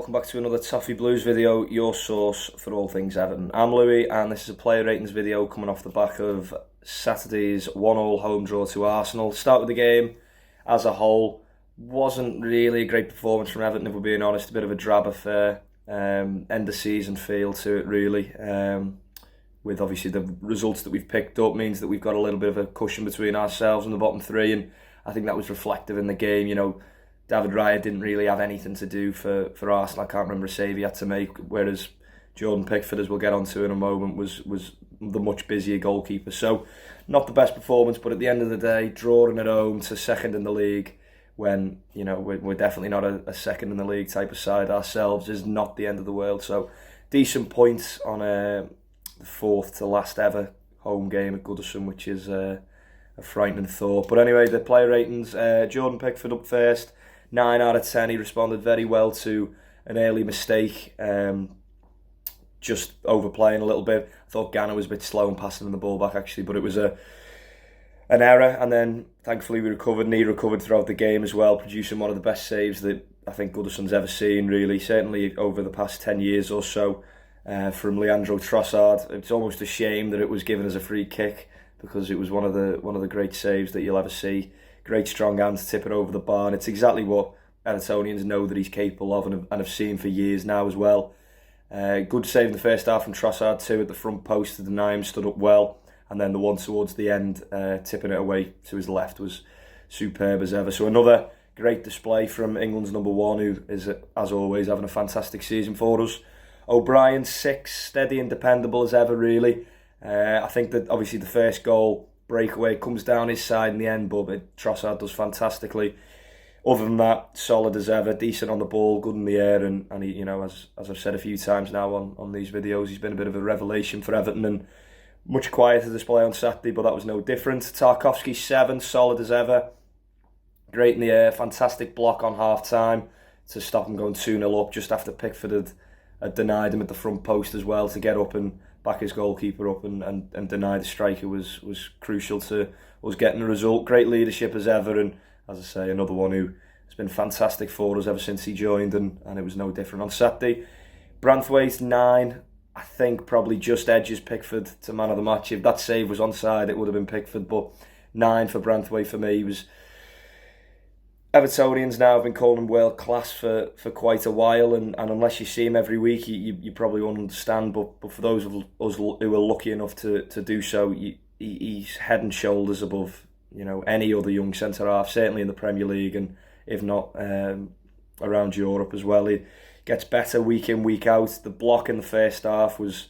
welcome back to another Toffee Blues video, your source for all things Everton. I'm Louis and this is a player ratings video coming off the back of Saturday's 1-1 home draw to Arsenal. Start with the game as a whole, wasn't really a great performance from Everton if we're being honest, a bit of a drab affair, end of season feel to it really. With obviously the results that we've picked up means that we've got a little bit of a cushion between ourselves and the bottom three, and I think that was reflective in the game. You know, David Raya didn't really have anything to do for Arsenal. I can't remember a save he had to make, whereas Jordan Pickford, as we'll get onto in a moment, was the much busier goalkeeper. So not the best performance, but at the end of the day, drawing at home to second in the league when, you know, we're definitely not a second in the league type of side ourselves is not the end of the world. So decent points on the fourth to last ever home game at Goodison, which is a frightening thought. But anyway, the player ratings, Jordan Pickford up first. 9 out of 10, he responded very well to an early mistake, just overplaying a little bit. I thought Ghana was a bit slow in passing the ball back actually, but it was an error, and then thankfully we recovered, and he recovered throughout the game as well, producing one of the best saves that I think Goodison's ever seen really, certainly over the past 10 years or so, from Leandro Trossard. It's almost a shame that it was given as a free kick because it was one of the great saves that you'll ever see. Great strong hand to tip it over the bar, and it's exactly what Evertonians know that he's capable of and have seen for years now as well. Good save in the first half from Trossard too at the front post to deny him, stood up well, and then the one towards the end, tipping it away to his left, was superb as ever. So another great display from England's number one, who is, as always, having a fantastic season for us. O'Brien, 6, steady and dependable as ever really. I think that obviously the first goal, breakaway, comes down his side in the end, but Trossard does fantastically. Other than that, solid as ever, decent on the ball, good in the air, and he, you know, as I've said a few times now on these videos, he's been a bit of a revelation for Everton, and much quieter display on Saturday, but that was no different. Tarkowski, 7, solid as ever, great in the air, fantastic block on half-time to stop him going 2-0 up just after Pickford had denied him at the front post as well, to get up and back his goalkeeper up and deny the striker was crucial to us getting the result. Great leadership as ever, and as I say, another one who has been fantastic for us ever since he joined, and it was no different on Saturday. Branthwaite, 9, I think probably just edges Pickford to man of the match. If that save was onside, it would have been Pickford, but 9 for Branthwaite for me. He was... Evertonians now have been calling him world class for quite a while, and unless you see him every week, you probably won't understand. But for those of us who are lucky enough to do so, he's head and shoulders above, you know, any other young centre half, certainly in the Premier League, and if not around Europe as well. He gets better week in, week out. The block in the first half was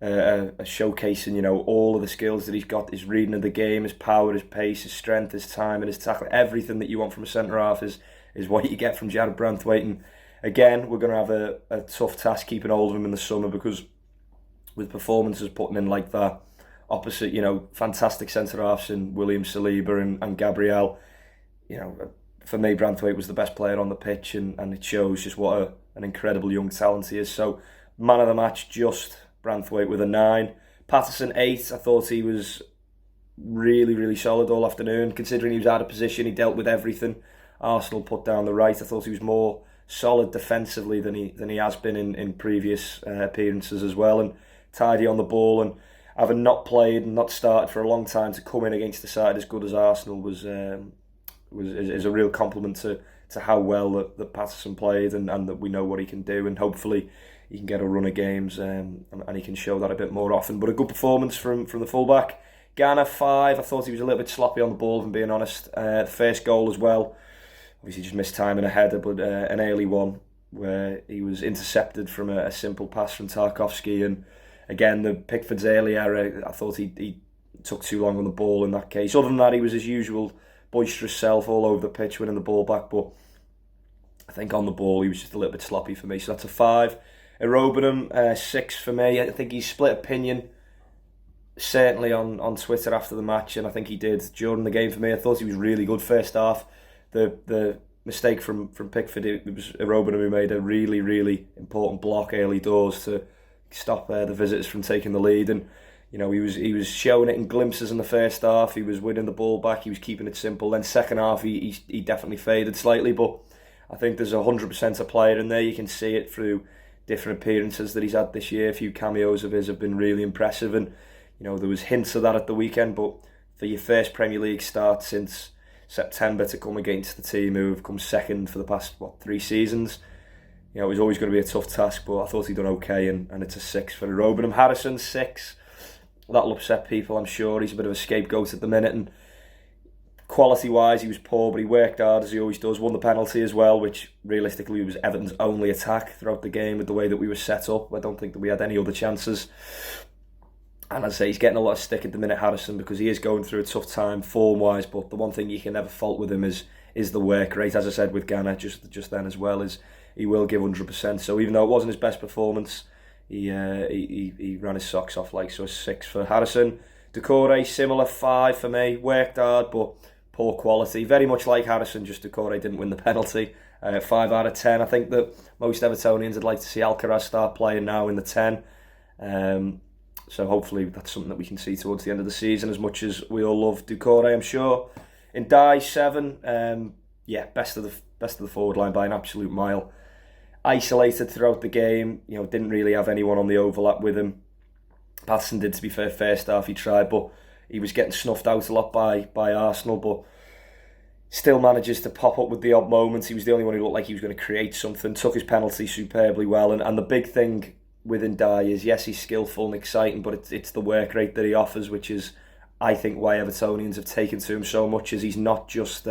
a showcasing, you know, all of the skills that he's got, his reading of the game, his power, his pace, his strength, his time and his tackle. Everything that you want from a centre half is what you get from Jared Branthwaite. And again, we're going to have a tough task keeping hold of him in the summer, because with performances putting in like that opposite, you know, fantastic centre halves in William Saliba and Gabriel, you know, for me Branthwaite was the best player on the pitch, and it shows just what an incredible young talent he is. So man of the match, just Branthwaite with a 9. Patterson, 8. I thought he was really solid all afternoon. Considering he was out of position, he dealt with everything Arsenal put down the right. I thought he was more solid defensively than he has been in previous appearances as well, and tidy on the ball. And having not played and not started for a long time, to come in against the side as good as Arsenal is a real compliment to how well that Patterson played, and that we know what he can do, and hopefully he can get a run of games, and he can show that a bit more often. But a good performance from the fullback. Ghana, 5. I thought he was a little bit sloppy on the ball, if I'm being honest. The first goal as well, obviously just missed time in a header, but an early one where he was intercepted from a simple pass from Tarkowski. And again, the Pickford's early error, I thought he took too long on the ball in that case. Other than that, he was his usual boisterous self all over the pitch, winning the ball back, but I think on the ball he was just a little bit sloppy for me, so that's a 5. Irobenham, 6 for me. I think he split opinion certainly on Twitter after the match, and I think he did during the game for me. I thought he was really good first half. The mistake from Pickford, it was Irobenham who made a really important block early doors to stop the visitors from taking the lead, and you know, he was showing it in glimpses in the first half. He was winning the ball back, he was keeping it simple. Then second half he definitely faded slightly, but I think there's 100% a player in there. You can see it through different appearances that he's had this year. A few cameos of his have been really impressive, and there was hints of that at the weekend. But for your first Premier League start since September to come against the team who have come second for the past 3 seasons, it was always going to be a tough task. But I thought he'd done okay, and it's a 6 for Robinham. Harrison 6. That'll upset people, I'm sure. He's a bit of a scapegoat at the minute, and quality-wise, he was poor, but he worked hard as he always does. Won the penalty as well, which realistically was Everton's only attack throughout the game with the way that we were set up. I don't think that we had any other chances. And I'd say he's getting a lot of stick at the minute, Harrison, because he is going through a tough time form-wise. But the one thing you can never fault with him is the work rate. As I said with Ghana just then as well, is he will give 100%. So even though it wasn't his best performance, he ran his socks off like. So a 6 for Harrison. Decore, similar, 5 for me. Worked hard, but poor quality. Very much like Harrison, just Decore didn't win the penalty. 5 out of 10. I think that most Evertonians would like to see Alcaraz start playing now in the 10. So hopefully that's something that we can see towards the end of the season, as much as we all love Decore, I'm sure. In Die, 7. Best of the forward line by an absolute mile. Isolated throughout the game. Didn't really have anyone on the overlap with him. Patterson did, to be fair, first half he tried, but he was getting snuffed out a lot by Arsenal, but still manages to pop up with the odd moments. He was the only one who looked like he was going to create something, took his penalty superbly well, and the big thing with Ndiaye is, yes, he's skillful and exciting, but it's the work rate that he offers, which is, I think, why Evertonians have taken to him so much, is he's not just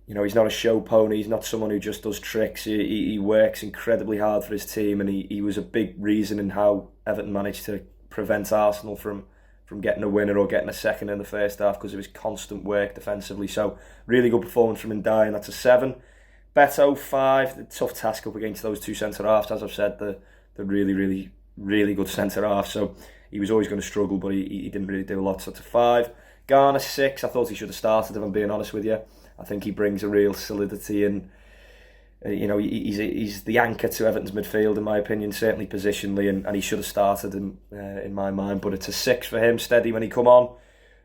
he's not a show pony, he's not someone who just does tricks. He works incredibly hard for his team, and he was a big reason in how Everton managed to prevent Arsenal from getting a winner or getting a second in the first half, because of his constant work defensively. So really good performance from Ndiaye, and that's a 7. Beto, 5. The tough task up against those 2 centre-halves. As I've said, the really, really, really good centre-half. So he was always going to struggle, but he didn't really do a lot. So it's a 5. Garner, 6. I thought he should have started, if I'm being honest with you. I think he brings a real solidity, and he's the anchor to Everton's midfield, in my opinion, certainly positionally, and he should have started in my mind. But it's a 6 for him, steady when he come on.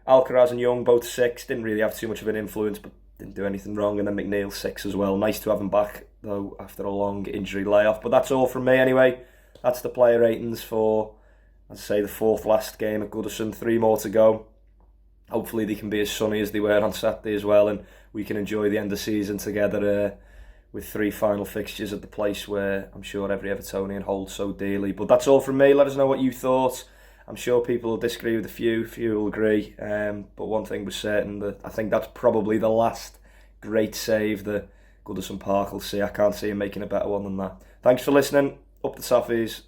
Alcaraz and Young, both 6. Didn't really have too much of an influence, but didn't do anything wrong. And then McNeil, 6 as well. Nice to have him back, though, after a long injury layoff. But that's all from me anyway. That's the player ratings for, I'd say, the 4th last game at Goodison. 3 more to go. Hopefully they can be as sunny as they were on Saturday as well, and we can enjoy the end of season together with 3 final fixtures at the place where I'm sure every Evertonian holds so dearly. But that's all from me. Let us know what you thought. I'm sure people will disagree with a few will agree. But one thing was certain, that I think that's probably the last great save that Goodison Park will see. I can't see him making a better one than that. Thanks for listening. Up the Soffies.